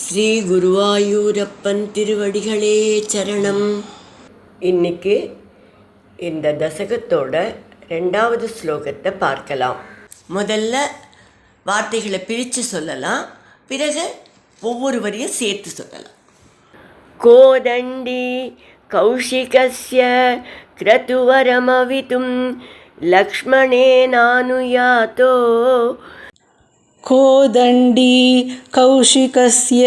ஸ்ரீ குருவாயூரப்பன் திருவடிகளே சரணம். இன்னைக்கு இந்த தசகத்தோட 2வது ஸ்லோகத்தை பார்க்கலாம். முதல்ல வார்த்தைகளை பிரித்து சொல்லலாம், பிறகு ஒவ்வொரு வரியும் சேர்த்து சொல்லலாம். கோதண்டி கௌஷிகஸ்ய க்ரதுவரமவிதும் லக்ஷ்மணேனானுயாதோ. கோதண்டி கௌஷிகஸ்ய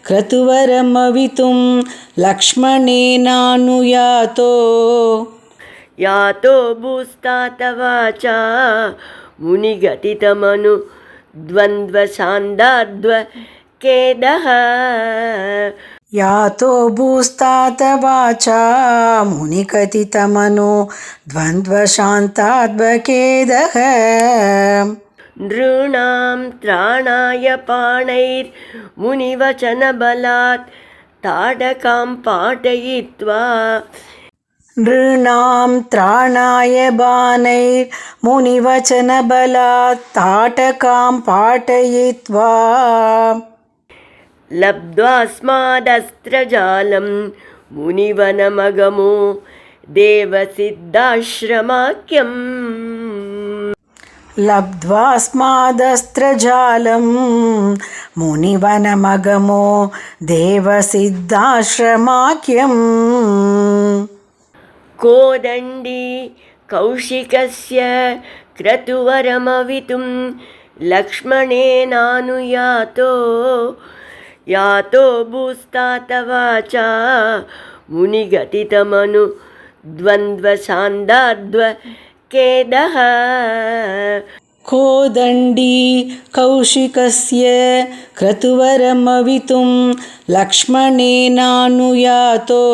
க்ரதுவரமவிதும் லக்ஷ்மணேனானுயாதோ. யாதோ பூஸ்தாதவாச்சா முனிகதிதமனு த்வந்த்வசாந்தாத்வ கேதஹ. யாதோ பூஸ்தாத வாச்சா முனிகதிதமனோ த்வந்த்வசாந்தாத்வகேதஹ. நృணாம் த்ராணாய பாணைர் முனிவச்சனபலாத் தாடகாம் பாடயித்வா. நృணாம் த்ராணாய பாணைர் முனிவச்சனபலாத் தாடகாம் பாடயித்வா. லப்த்வாஸ்மாதஸ்த்ரஜாலம் முனிவனமகமோ தேவசித்தாஸ்ரமாக்கியம். லப்த்வாஸ்மாதஸ்த்ரஜாலம் முனிவனமகமோ தேவசித்தாஸ்ரமாக்கியம். கோதண்டி கௌஷிகஸ்ய க்ரதுவரமவிதும் லக்ஷ்மணேனானுயாதோ. யாதோ பூஸ்தாதவாச்சா முனிகதிதமனு த்வந்த்வசாந்தாத்வ கேதஹ. கோதண்டி கௌஷிகஸ்ய க்ரதுவரமவிதும் லக்ஷ்மணேனானுயாதோ.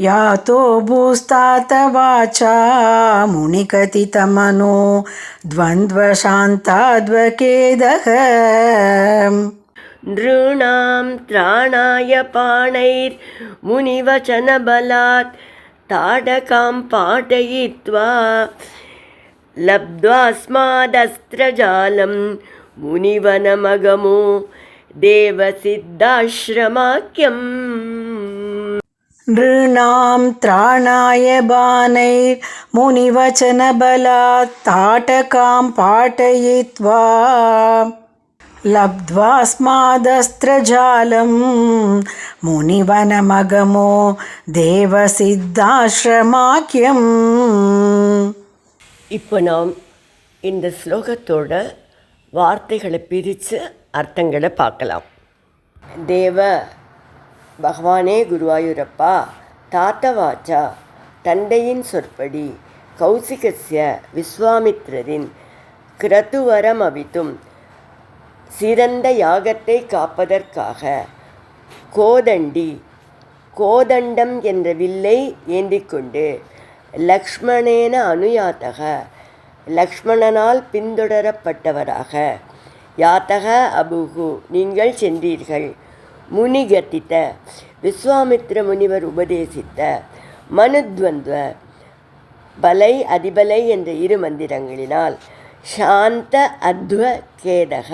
யாதோ பூஸ்தாதவாச்சா முனிகதிதமனோ த்வந்த்வசாந்தாத்வகேதஹ. நృணாம் த்ராணாய பாணைர் முனிவச்சனபலாத் தாடகாம் பாடயித்வா. லப்த்வாஸ்மாதஸ்த்ரஜாலம் முனிவனமகமோ தேவசித்தாஸ்ரமாக்கியம். நృணாம் த்ராணாய பாணைர் முனிவச்சனபலாத் தாடகாம் பாடயித்வா. லப்த்வாஸ்மாதஸ்த்ரஜாலம் முனிவனமகமோ தேவசித்தாஸ்ரமாக்கியம். இப்போ நாம் இந்த ஸ்லோகத்தோட வார்த்தைகளை பிரித்து அர்த்தங்களை பார்க்கலாம். தேவ பகவானே குருவாயூரப்பா, தாத்தவாச்சா தந்தையின் சொற்படி, கௌசிகஸ்ய விஸ்வாமித்ரரின், க்ரதுவரமவிதும் சிறந்த யாகத்தை காப்பதற்காக, கோதண்டி கோதண்டம் என்ற வில்லை ஏந்திக்கொண்டு, லக்ஷ்மணேன அனுயாத்தக லக்ஷ்மணனால் பின்தொடரப்பட்டவராக, யாத்தக அபுகு நீங்கள் சென்றீர்கள், முனிகதித விஸ்வாமித்ர முனிவர் உபதேசித்த, மனுத்வந்த்வ பலை அதிபலை என்ற 2 மந்திரங்களினால், சாந்த அத்வ கேதக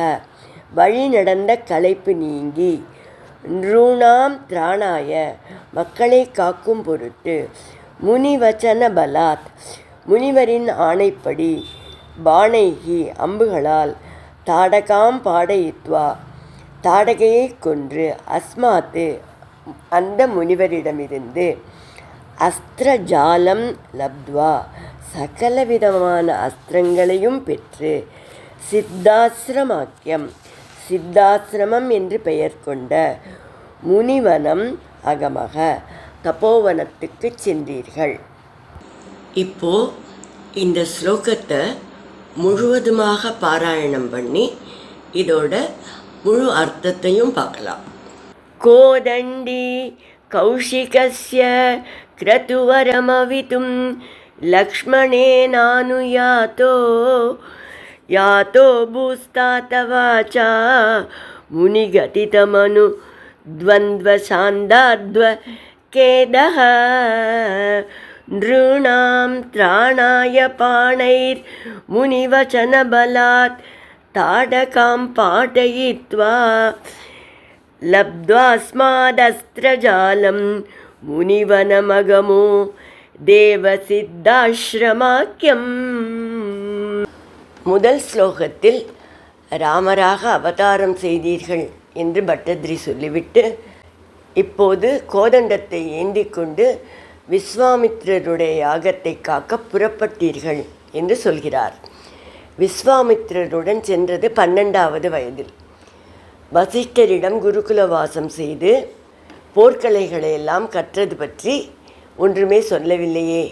வழி நடந்த களைப்பு நீங்கி, நృணாம் திராணாய மக்களை காக்கும் பொருட்டு, முனிவச்சன பலாத் முனிவரின் ஆணைப்படி, பாணைகி அம்புகளால், தாடகாம் பாடயித்வா தாடகையை கொன்று, அஸ்மாத்து அந்த முனிவரிடமிருந்து, அஸ்திரஜாலம் லப்த்வா சகலவிதமான அஸ்திரங்களையும் பெற்று, சித்தாஸ்ரமாக்கியம் சித்தாசிரமம் என்று பெயர் கொண்ட, முனிவனம் அகமக தபோவனத்துக்கு சென்றீர்கள். இப்போ இந்த ஸ்லோகத்தை முழுவதுமாக பாராயணம் பண்ணி இதோட முழு அர்த்தத்தையும் பார்க்கலாம். கோதண்டி கௌஷிகஸ்ய க்ரதுவரமவிதும் லக்ஷ்மணேனானுயாதோ. யாதோ பூஸ்தாதவாச்சா முனிகதிதமனு த்வந்த்வசாந்தாத்வ கேதஹ. நృணாம் த்ராணாய பாணைர் முனிவச்சனபலாத் தாடகாம் பாடயித்வா. லப்த்வாஸ்மாதஸ்திரஜாலம் முனிவனமகமோ தேவசித்தாஸ்ரமாக்கியம். முதல் ஸ்லோகத்தில் ராமராக அவதாரம் செய்தீர்கள் என்று பட்டத்ரி சொல்லிவிட்டு, இப்போது கோதண்டத்தை ஏந்தி கொண்டு விஸ்வாமித்திரருடைய யாகத்தை காக்க புறப்பட்டீர்கள் என்று சொல்கிறார். விஸ்வாமித்திரருடன் சென்றது 12வது வயதில். வசிஷ்டரிடம் குருகுலவாசம் செய்து போர்க்கலைகளை எல்லாம் கற்றது பற்றி ஒன்றுமே சொல்லவில்லையே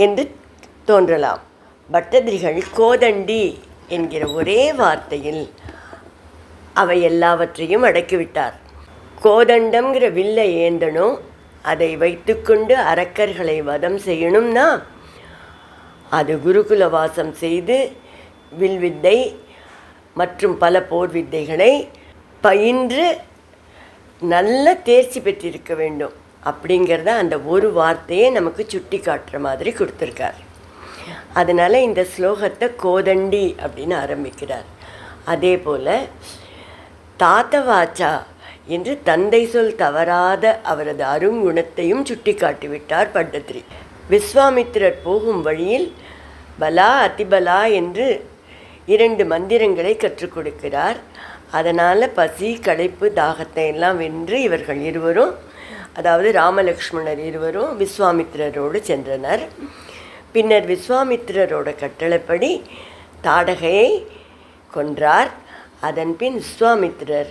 என்று தோன்றலாம். பட்டதிரிகள் கோதண்டி என்கிற ஒரே வார்த்தையில் அவை எல்லாவற்றையும் அடக்கிவிட்டார். கோதண்டம்ங்கிற வில்லை ஏந்தணும், அதை வைத்துக்கொண்டு அரக்கர்களை வதம் செய்யணும்னா அது குருகுலவாசம் செய்து வில்வித்தை மற்றும் பல போர் வித்தைகளை பயின்று நல்ல தேர்ச்சி பெற்றிருக்க வேண்டும். அப்படிங்கிறத அந்த ஒரு வார்த்தையை நமக்கு சுட்டி காட்டுற மாதிரி கொடுத்துருக்கார். அதனால் இந்த ஸ்லோகத்தை கோதண்டி அப்படின்னு ஆரம்பிக்கிறார். அதே போல் தாத்தவாச்சா என்று தந்தை சொல் தவறாத அவரது அருங்குணத்தையும் சுட்டி காட்டிவிட்டார் பட்டத்ரி. விஸ்வாமித்திரர் போகும் வழியில் பலா அதிபலா என்று 2 மந்திரங்களை கற்றுக் கொடுக்கிறார். அதனால் பசி களைப்பு தாகத்தை எல்லாம் வென்று இவர்கள் இருவரும், அதாவது ராமலக்ஷ்மணர் இருவரும் விஸ்வாமித்திரரோடு சென்றனர். பின்னர் விஸ்வாமித்திரரோட கட்டளைப்படி தாடகையை கொன்றார். அதன்பின் விஸ்வாமித்திரர்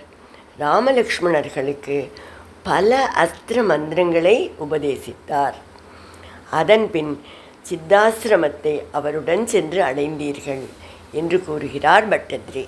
ராமலக்ஷ்மணர்களுக்கு பல அஸ்திர மந்திரங்களை உபதேசித்தார். அதன்பின் சித்தாசிரமத்தை அவருடன் சென்று அடைந்தீர்கள் என்று கூறுகிறார் பட்டத்ரி.